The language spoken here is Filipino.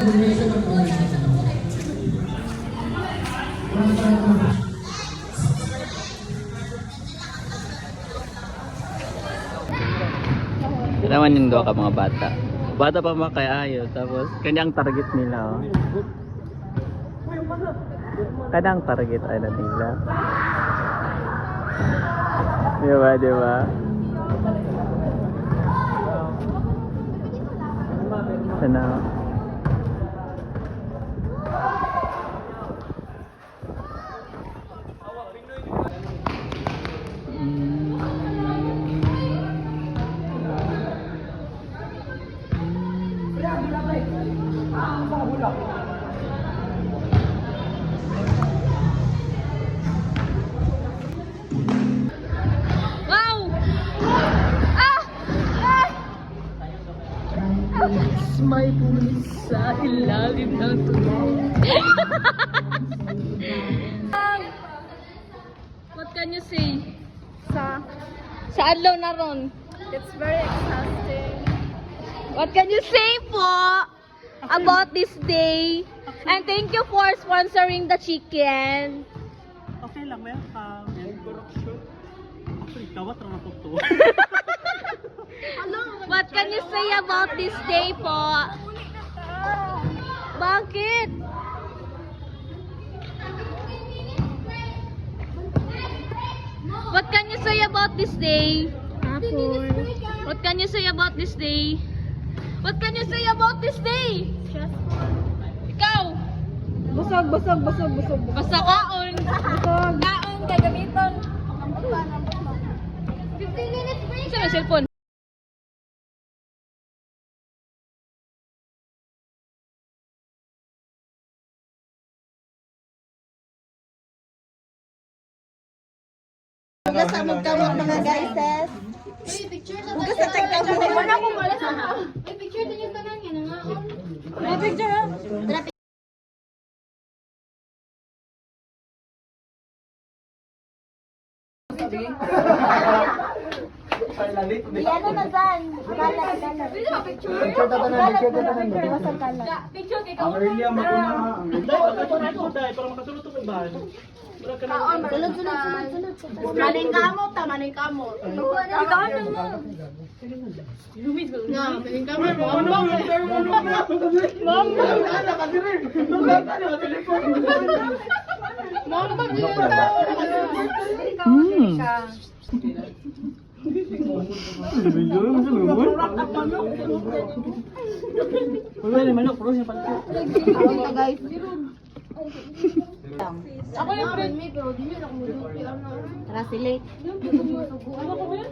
Naman yung doon ka mga bata. Bata pa mga kaya ayaw. Tapos kanyang target nila. Oh. Kanyang target ay na nila. Diba, diba? Sana. May pulis sa ilalim ng tulay. What can you say? Sa adlaw na ron. It's very exhausting. What can you say po about this day? And thank you for sponsoring the chicken. Okay lang, welcome. Actually, kawat lang ako to. What can you say about this day po? Bakit? What can you say about this day? Apple. What can you say about this day? What can you say about this day? Ikaw! Busog, busog, busog, busog. Basta kaon! Busog. Kaon kay gamiton! 15 minutes break. Isa may cellphone. Hugas sa magkamot mga guys. Uy, picture sa Hugas sa tagkamot. Wala akong malas ha. Uy, picture din yung tanan yan. May picture ha? Ano na dyan? Kalat, kalat. Pwede ba picture? Picture kay Ang early ang maguna. Dahil para makasulot ang bahan. Wala ka na. Sunod, sunod, sunod, sunod. Maning kamot ta, maning kamot. Ikaw na mo. Nga, maning kamot. Wala na manok, bro, siya pala. Guys. Ako yung friend me, pero di nyo nakumuluti. Tara, silate. Ano ko ba yun?